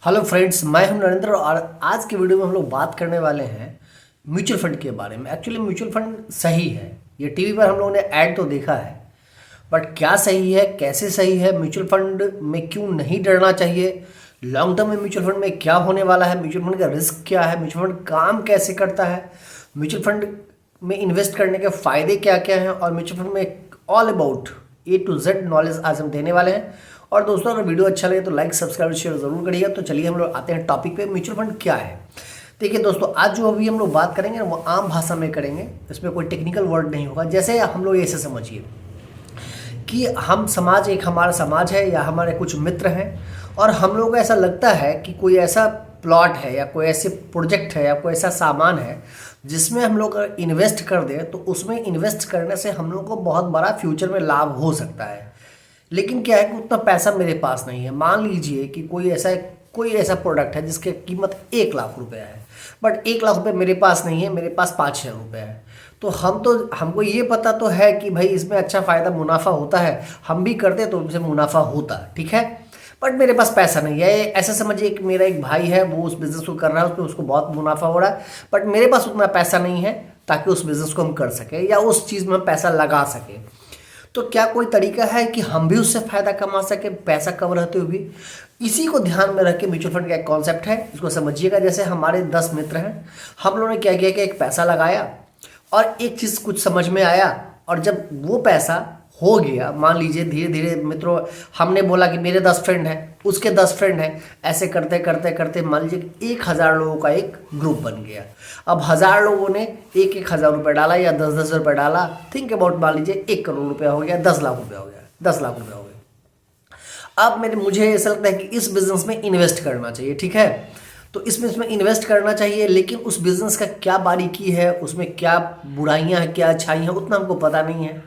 Hello friends, मैं हूं नरेंद्र और आज की वीडियो में हम लोग बात करने वाले हैं म्यूचुअल फंड के बारे में। एक्चुअली म्यूचुअल फंड सही है, ये टीवी पर हम लोगों ने ऐड तो देखा है, बट क्या सही है, कैसे सही है, म्यूचुअल फंड में क्यों नहीं डरना चाहिए, लॉन्ग टर्म में म्यूचुअल फंड में क्या होने वाला है, म्यूचुअल फंड का रिस्क क्या है, म्यूचुअल फंड काम कैसे करता है, म्यूचुअल फंड में इन्वेस्ट करने के फ़ायदे क्या क्या हैं और म्यूचुअल फंड में all about A to Z knowledge आज हम देने वाले हैं। और दोस्तों, अगर वीडियो अच्छा लगे तो लाइक सब्सक्राइब शेयर जरूर करिएगा। तो चलिए हम लोग आते हैं टॉपिक पे, म्यूचुअल फंड क्या है। देखिए दोस्तों, आज जो अभी हम लोग बात करेंगे वो आम भाषा में करेंगे, इसमें कोई टेक्निकल वर्ड नहीं होगा। जैसे हम लोग ऐसे समझिए कि हम समाज, एक हमारा समाज है या हमारे कुछ मित्र हैं और हम लोगों को ऐसा लगता है कि कोई ऐसा प्लॉट है या कोई ऐसे प्रोजेक्ट है या कोई ऐसा सामान है जिसमें हम लोग अगर इन्वेस्ट कर दें तो उसमें इन्वेस्ट करने से हम लोग को बहुत बड़ा फ्यूचर में लाभ हो सकता है। लेकिन क्या है कि उतना पैसा मेरे पास नहीं है। मान लीजिए कि कोई ऐसा प्रोडक्ट है जिसकी कीमत 1 लाख रुपए है, बट 1 लाख रुपए मेरे पास नहीं है, मेरे पास 5,000 रुपये है। तो हमको ये पता तो है कि भाई इसमें अच्छा फ़ायदा मुनाफा होता है, हम भी करते तो उनसे मुनाफा होता, ठीक है। बट मेरे पास पैसा नहीं है। ऐसा समझिए कि मेरा एक भाई है, वो उस बिज़नेस को कर रहा है, उसमें उसको बहुत मुनाफा हो रहा है, बट मेरे पास उतना पैसा नहीं है ताकि उस बिज़नेस को हम कर सकें या उस चीज़ में हम पैसा लगा सकें। तो क्या कोई तरीका है कि हम भी उससे फ़ायदा कमा सकें पैसा कम रहते हुए भी? इसी को ध्यान में रख के म्यूचुअल फंड का एक कॉन्सेप्ट है, इसको समझिएगा। जैसे हमारे 10 मित्र हैं, हम लोगों ने क्या किया कि एक पैसा लगाया और एक चीज़ कुछ समझ में आया, और जब वो पैसा हो गया, मान लीजिए धीरे धीरे मित्रों, हमने बोला कि मेरे 10 फ्रेंड हैं, उसके 10 फ्रेंड हैं, ऐसे करते करते करते मान लीजिए कि 1,000 लोगों का एक ग्रुप बन गया। अब 1,000 लोगों ने 1,000 रुपये डाला या 10,000 रुपये डाला, थिंक अबाउट, मान लीजिए 1 करोड़ रुपया हो गया, 10 लाख रुपया हो गया, 10 लाख रुपया हो गया। अब मुझे ऐसा लगता है कि इस बिज़नेस में इन्वेस्ट करना चाहिए, ठीक है। तो इसमें इन्वेस्ट करना चाहिए, लेकिन उस बिज़नेस का क्या बारीकी है, उसमें क्या बुराइयां हैं, क्या अच्छाई हैं, उतना हमको पता नहीं है।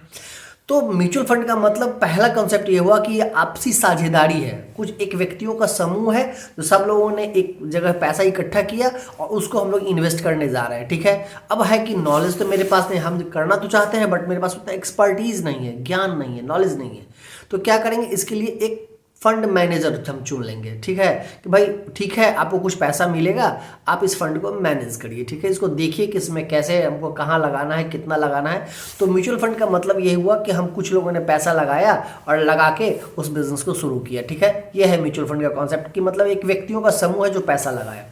तो म्यूचुअल फंड का मतलब पहला कॉन्सेप्ट ये हुआ कि ये आपसी साझेदारी है। कुछ एक व्यक्तियों का समूह है जो सब लोगों ने एक जगह पैसा इकट्ठा किया और उसको हम लोग इन्वेस्ट करने जा रहे हैं, ठीक है। अब है कि नॉलेज तो मेरे पास नहीं, हम करना तो चाहते हैं बट मेरे पास उतना एक्सपर्टीज नहीं है, ज्ञान नहीं है, नॉलेज नहीं है। तो क्या करेंगे, इसके लिए एक फंड मैनेजर हम चुन लेंगे, ठीक है। कि भाई ठीक है, आपको कुछ पैसा मिलेगा, आप इस फंड को मैनेज करिए, ठीक है। इसको देखिए कि इसमें कैसे हमको कहाँ लगाना है, कितना लगाना है। तो म्यूचुअल फंड का मतलब ये हुआ कि हम कुछ लोगों ने पैसा लगाया और लगा के उस बिजनेस को शुरू किया, ठीक है। ये है म्यूचुअल फंड का कॉन्सेप्ट कि मतलब एक व्यक्तियों का समूह है जो पैसा लगाया।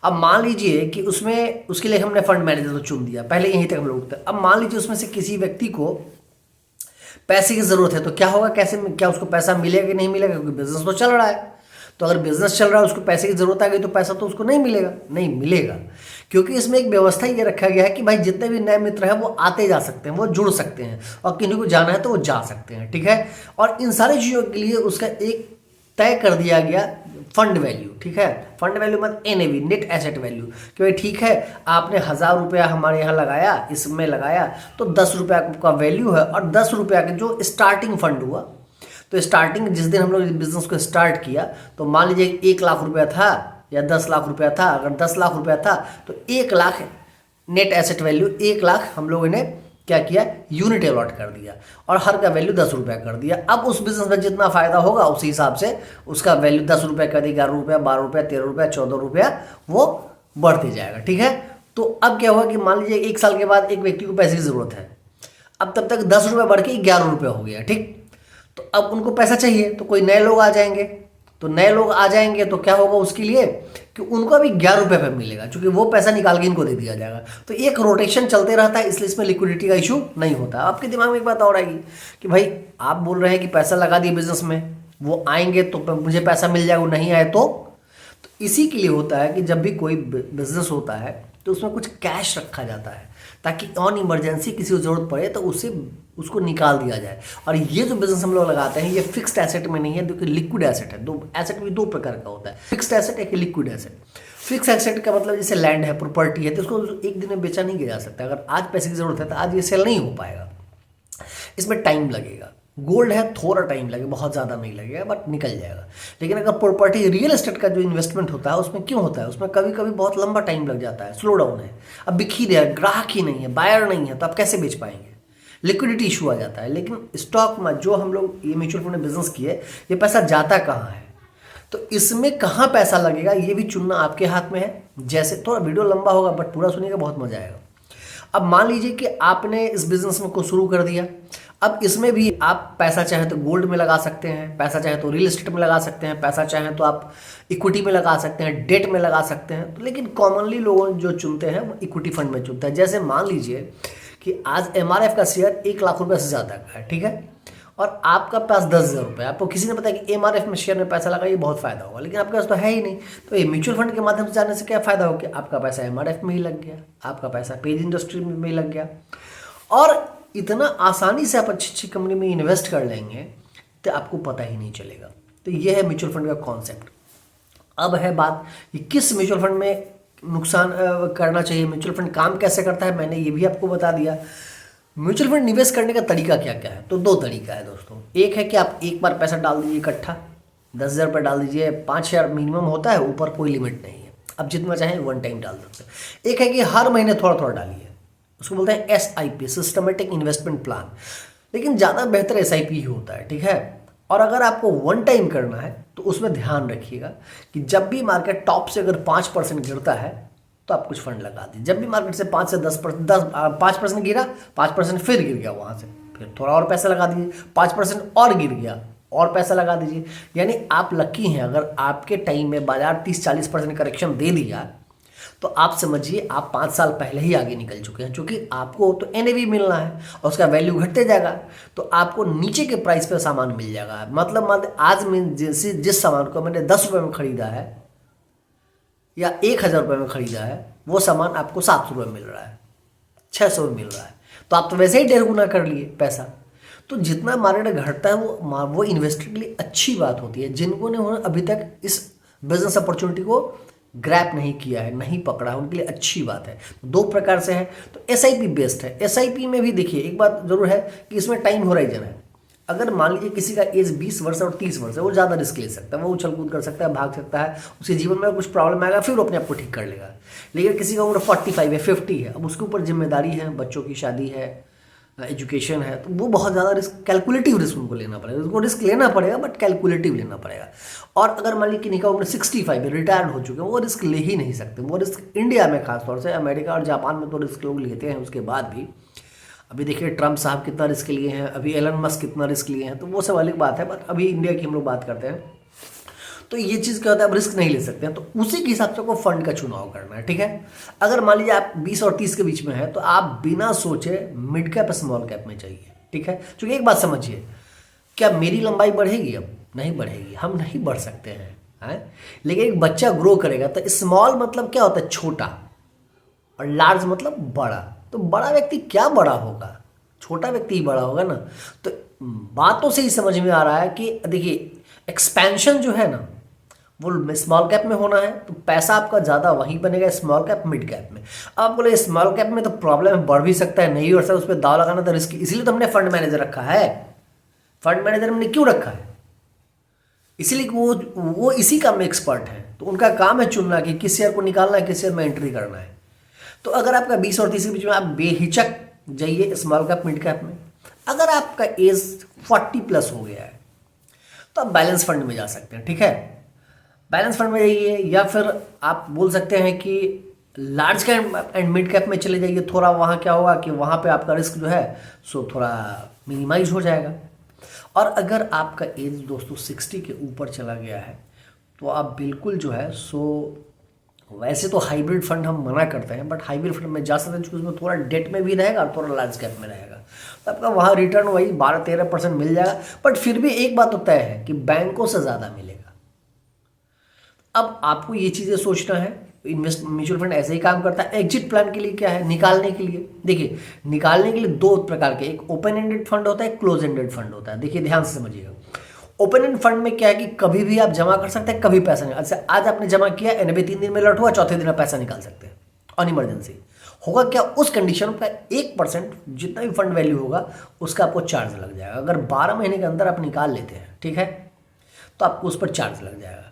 अब मान लीजिए कि उसमें उसके लिए हमने फंड मैनेजर को चुन दिया, पहले यहीं तक हम लोग थे। अब मान लीजिए उसमें से किसी व्यक्ति को पैसे की ज़रूरत है, तो क्या होगा, कैसे, क्या उसको पैसा मिलेगा कि नहीं मिलेगा, क्योंकि बिजनेस तो चल रहा है। तो अगर बिजनेस चल रहा है, उसको पैसे की ज़रूरत आ गई तो पैसा तो उसको नहीं मिलेगा, नहीं मिलेगा। क्योंकि इसमें एक व्यवस्था ये रखा गया है कि भाई जितने भी नए मित्र हैं वो आते जा सकते हैं, वो जुड़ सकते हैं, और किन्हीं को जाना है तो वो जा सकते हैं, ठीक है। और इन सारी चीज़ों के लिए उसका एक तय कर दिया गया फंड वैल्यू, ठीक है। फंड वैल्यू मतलब NAV, नेट एसेट वैल्यू, कि भाई ठीक है, आपने 1,000 रुपया हमारे यहाँ लगाया, इसमें लगाया तो 10 रुपया का वैल्यू है। और 10 रुपया का जो स्टार्टिंग फंड हुआ, तो स्टार्टिंग जिस दिन हम लोग बिजनेस को स्टार्ट किया, तो मान लीजिए 1 लाख रुपया था या 10 लाख रुपया था। अगर 10 लाख रुपया था तो 1 lakh net asset value, 1 lakh हम लोगों ने क्या किया, यूनिट अलॉट कर दिया और हर का वैल्यू 10 रुपया कर दिया। अब उस बिजनेस में जितना फायदा होगा उसी हिसाब से उसका वैल्यू 10 रुपया कर दिया, 11 रुपया, 12 रुपया, 13 रुपया, 14 रुपया, वो बढ़ते जाएगा, ठीक है। तो अब क्या हुआ कि मान लीजिए 1 साल के बाद एक व्यक्ति को पैसे की जरूरत है, अब तब तक 10 रुपया बढ़ के 11 रुपया हो गया, ठीक। तो अब उनको पैसा चाहिए, तो कोई नए लोग आ जाएंगे, तो नए लोग आ जाएंगे तो क्या होगा उसके लिए कि उनको अभी 11 रुपये पे मिलेगा, क्योंकि वो पैसा निकाल के इनको दे दिया जाएगा। तो एक रोटेशन चलते रहता है, इसलिए इसमें लिक्विडिटी का इशू नहीं होता। आपके दिमाग में एक बात और आएगी कि भाई आप बोल रहे हैं कि पैसा लगा दिए बिजनेस में, वो आएंगे तो मुझे पैसा मिल जाएगा, वो नहीं आए तो इसी के लिए होता है कि जब भी कोई बिजनेस होता है तो उसमें कुछ कैश रखा जाता है ताकि ऑन इमरजेंसी किसी को जरूरत पड़े तो उसको निकाल दिया जाए। और ये जो बिजनेस हम लोग लगाते हैं ये फिक्स्ड एसेट में नहीं है, क्योंकि लिक्विड एसेट है। दो एसेट भी दो प्रकार का होता है, फिक्स्ड एसेट एक लिक्विड एसेट। फिक्स एसेट का मतलब जैसे लैंड है, प्रॉपर्टी है, तो उसको एक दिन में बेचा नहीं किया जा सकता। अगर आज पैसे की जरूरत है तो आज ये सेल नहीं हो पाएगा, इसमें टाइम लगेगा। गोल्ड है, थोड़ा टाइम लगेगा, बहुत ज़्यादा नहीं लगेगा, बट निकल जाएगा। लेकिन अगर प्रॉपर्टी, रियल एस्टेट का जो इन्वेस्टमेंट होता है उसमें क्यों होता है, उसमें कभी कभी बहुत लंबा टाइम लग जाता है, स्लो डाउन है, अब बिक ही रहा है, ग्राहक ही नहीं है, बायर नहीं है, तो आप कैसे बेच पाएंगे, लिक्विडिटी इशू आ जाता है। लेकिन स्टॉक में जो हम लोग ये म्यूचुअल फंड में बिजनेस किए, ये पैसा जाता कहाँ है, तो इसमें कहाँ पैसा लगेगा ये भी चुनना आपके हाथ में है। जैसे थोड़ा वीडियो लंबा होगा बट पूरा सुनिएगा, बहुत मजा आएगा। अब मान लीजिए कि आपने इस बिजनेस में को शुरू कर दिया। अब इसमें भी आप पैसा चाहे तो गोल्ड में लगा सकते हैं, पैसा चाहे तो रियल एस्टेट में लगा सकते हैं, पैसा चाहे तो आप इक्विटी में लगा सकते हैं, डेट में लगा सकते हैं। तो लेकिन कॉमनली लोग जो चुनते हैं वो इक्विटी फंड में चुनते हैं। जैसे मान लीजिए कि आज MRF का शेयर 1 लाख रुपये से ज़्यादा का है, ठीक है, और आपका पास 10,000 रुपये। आपको किसी ने बताया कि MRF में शेयर में पैसा लगाइए बहुत फायदा होगा, लेकिन आपके पास तो है ही नहीं। तो ये म्यूचुअल फंड के माध्यम से जाने से क्या फ़ायदा हो गया, आपका पैसा MRF में ही लग गया, आपका पैसा पेज इंडस्ट्री में ही लग गया, और इतना आसानी से आप अच्छी अच्छी कंपनी में इन्वेस्ट कर लेंगे तो आपको पता ही नहीं चलेगा। तो ये है म्यूचुअल फंड का कॉन्सेप्ट। अब है बात कि किस म्यूचुअल फंड में नुकसान करना चाहिए, म्यूचुअल फंड काम कैसे करता है, मैंने ये भी आपको बता दिया। म्यूचुअल फंड निवेश करने का तरीका क्या क्या है, तो 2 तरीका है दोस्तों। एक है कि आप एक बार पैसा डाल दीजिए इकट्ठा, 10,000 रुपये डाल दीजिए, 5,000 मिनिमम होता है, ऊपर कोई लिमिट नहीं है, आप जितना चाहें वन टाइम डाल सकते हैं। एक है कि हर महीने थोड़ा थोड़ा डालिए, उसको बोलते हैं SIP, सिस्टमेटिक इन्वेस्टमेंट प्लान, लेकिन ज़्यादा बेहतर SIP ही होता है, ठीक है। और अगर आपको वन टाइम करना है तो उसमें ध्यान रखिएगा कि जब भी मार्केट टॉप से अगर 5% गिरता है तो आप कुछ फंड लगा दीजिए। जब भी मार्केट से 5 से 10% 5% गिरा, 5% फिर गिर गया, वहाँ से फिर थोड़ा और पैसा लगा दीजिए, 5% और गिर गया, और पैसा लगा दीजिए। यानी आप लकी हैं, अगर आपके टाइम में बाजार 30-40% करेक्शन दे दिया तो आप समझिए आप 5 साल पहले ही आगे निकल चुके हैं, क्योंकि आपको तो NAV मिलना है और उसका वैल्यू घटते जाएगा, तो आपको नीचे के प्राइस पे सामान मिल जाएगा। मतलब आज मैं जिस सामान को मैंने 10 रुपये में ख़रीदा है या 1,000 रुपये में ख़रीदा है, वो सामान आपको 700 रुपये मिल रहा है, 600 में मिल रहा है, तो आप तो वैसे ही 1.5 गुना कर लिए पैसा। तो जितना मार्केट घटता है वो इन्वेस्टर के लिए अच्छी बात होती है। जिनको ने अभी तक इस बिजनेस अपॉर्चुनिटी को ग्रैप नहीं किया है, नहीं पकड़ा है, उनके लिए अच्छी बात है। 2 प्रकार से है, तो SIP बेस्ट है। SIP में भी देखिए एक बात जरूर है कि इसमें टाइम होराइजन है। अगर मान लीजिए किसी का एज 20 वर्ष और 30 वर्ष है, वो ज़्यादा रिस्क ले सकता है, वो उछल कूद कर सकता है, भाग सकता है, उसके जीवन में कुछ प्रॉब्लम आएगा फिर वो अपने आप को ठीक कर लेगा। लेकिन किसी का उम्र 45 है, 50 है, अब उसके ऊपर जिम्मेदारी है, बच्चों की शादी है, एजुकेशन है, तो वो बहुत ज़्यादा रिस्क, कैलकुलेटिव रिस्क उनको लेना पड़ेगा। उनको रिस्क लेना पड़ेगा बट कैलकुलेटिव लेना पड़ेगा। और अगर मान लीजिए किसी का उम्र 65 है, रिटायर्ड हो चुके हैं, वो रिस्क ले ही नहीं सकते। वो रिस्क इंडिया में खासतौर से, अमेरिका और जापान में तो रिस्क लोग लेते हैं उसके बाद भी। अभी देखिए ट्रम्प साहब कितना रिस्क लिए हैं, अभी एलन मस्क कितना रिस्क लिए हैं, तो वो सब अलग बात है। बट अभी इंडिया की हम लोग बात करते हैं, तो ये चीज़ क्या होता है, आप रिस्क नहीं ले सकते हैं, तो उसी के हिसाब से आपको फंड का चुनाव करना है, ठीक है। अगर मान लीजिए आप 20 और 30 के बीच में है तो आप बिना सोचे मिड कैप स्मॉल कैप में चाहिए, ठीक है। क्योंकि एक बात समझिए, क्या मेरी लंबाई बढ़ेगी? अब नहीं बढ़ेगी, हम नहीं बढ़ सकते हैं। लेकिन एक बच्चा ग्रो करेगा तो स्मॉल मतलब क्या होता है, छोटा, और लार्ज मतलब बड़ा। तो बड़ा व्यक्ति क्या बड़ा होगा, छोटा व्यक्ति ही बड़ा होगा ना। तो बातों से ही समझ में आ रहा है कि देखिए एक्सपेंशन जो है ना वो स्मॉल कैप में होना है, तो पैसा आपका ज़्यादा वहीं बनेगा स्मॉल कैप मिड कैप में। अब आप बोले स्मॉल कैप में तो प्रॉब्लम बढ़ भी सकता है, नहीं बढ़ सकता, उस पर दाव लगाना तो रिस्क, इसीलिए तो हमने फंड मैनेजर रखा है। फंड मैनेजर हमने क्यों रखा है? इसलिए वो इसी काम में एक्सपर्ट है, तो उनका काम है चुनना कि किस शेयर को निकालना है, किस शेयर में एंट्री करना है। तो अगर आपका 20 और 30 के बीच में, आप बेहिचक जाइए स्मॉल कैप मिड कैप में। अगर आपका एज 40+ हो गया है तो आप बैलेंस फंड में जा सकते हैं, ठीक है। बैलेंस फंड में जाइए, या फिर आप बोल सकते हैं कि large cap and mid cap में चले जाइए। थोड़ा वहाँ क्या होगा कि वहाँ पे आपका रिस्क जो है सो थोड़ा मिनिमाइज हो जाएगा। और अगर आपका एज दोस्तों 60 के ऊपर चला गया है तो आप बिल्कुल जो है सो, वैसे तो हाइब्रिड फंड हम मना करते हैं, बट हाइब्रिड फंड में जा सकते हैं, क्योंकि उसमें थोड़ा डेट में भी रहेगा और थोड़ा लार्ज कैप में रहेगा, तो आपका वहाँ रिटर्न वही 12-13% मिल जाएगा। बट फिर भी एक बात तो तय है कि बैंकों से ज़्यादा मिलेगा। अब आपको ये चीज़ें सोचना है। म्यूचुअल फंड ऐसे ही काम करता है। एग्जिट प्लान के लिए क्या है, निकालने के लिए, देखिए निकालने के लिए 2 प्रकार के, एक ओपन एंडेड फंड होता है, एक क्लोज एंडेड फंड होता है। देखिए ध्यान से समझिएगा। ओपन एंड फंड में क्या है कि कभी भी आप जमा कर सकते हैं, कभी पैसा नहीं। अच्छा आज आपने जमा किया, NAV 3 दिन में लौट हुआ, चौथे दिन आप पैसा निकाल सकते हैं ऑन इमरजेंसी। होगा क्या, उस कंडीशन का 1% जितना भी फंड वैल्यू होगा उसका आपको चार्ज लग जाएगा। अगर 12 महीने के अंदर आप निकाल लेते हैं, ठीक है, तो आपको उस पर चार्ज लग जाएगा।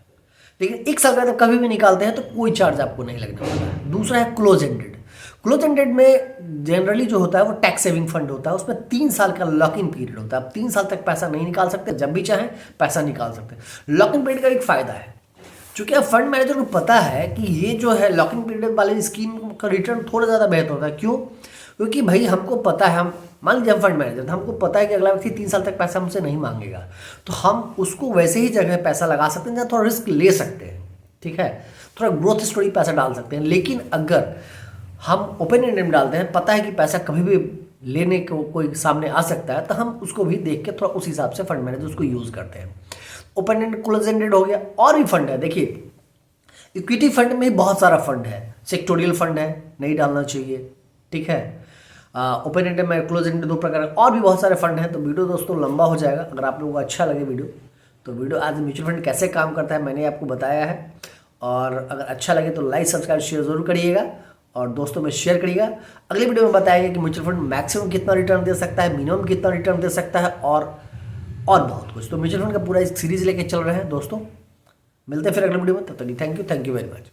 लेकिन 1 साल का जब कभी भी निकालते हैं तो कोई चार्ज आपको नहीं लगने वाला है। दूसरा है क्लोज एंडेड। क्लोज एंडेड में जनरली जो होता है वो टैक्स सेविंग फंड होता है, उसमें 3 साल का लॉक इन पीरियड होता है। आप 3 साल तक पैसा नहीं निकाल सकते, जब भी चाहें पैसा निकाल सकते हैं। लॉक इन पीरियड का एक फायदा है, चूंकि अब फंड मैनेजर को पता है कि ये जो है लॉक इन पीरियड वाले स्कीम का रिटर्न थोड़ा ज़्यादा बेहतर होता है। क्यों? क्योंकि भाई हमको पता है, हम मान लीजिए हम फंड मैनेजर, तो हमको पता है कि अगला व्यक्ति 3 साल तक पैसा हमसे नहीं मांगेगा, तो हम उसको वैसे ही जगह पैसा लगा सकते हैं जहाँ थोड़ा रिस्क ले सकते हैं, ठीक है, थोड़ा ग्रोथ स्टोरी पैसा डाल सकते हैं। लेकिन अगर हम ओपन एंडेड में डालते हैं, पता है कि पैसा कभी भी लेने को कोई सामने आ सकता है, तो हम उसको भी देख के थोड़ा उस हिसाब से फंड मैनेजर उसको यूज़ करते हैं। ओपन एंडेड, क्लोज एंडेड हो गया। और भी फंड है, देखिए इक्विटी फंड में बहुत सारा फंड है, सेक्टोरियल फंड है, नहीं डालना चाहिए, ठीक है। ओपन एंडेड में, क्लोज एंडेड 2 प्रकार, और भी बहुत सारे फंड हैं। तो वीडियो दोस्तों लंबा हो जाएगा। अगर आप लोगों को अच्छा लगे वीडियो, तो वीडियो आज म्यूचुअल फंड कैसे काम करता है मैंने आपको बताया है। और अगर अच्छा लगे तो लाइक, सब्सक्राइब, शेयर जरूर करिएगा और दोस्तों में शेयर करिएगा। अगली वीडियो में बताएगा कि म्यूचुअल फंड मैक्सिमम कितना रिटर्न दे सकता है, मिनिमम कितना रिटर्न दे सकता है, और बहुत कुछ। तो म्यूचुअल फंड का पूरा एक सीरीज लेके चल रहे हैं दोस्तों। मिलते हैं फिर अगले वीडियो में, तब तक थैंक यू वेरी मच।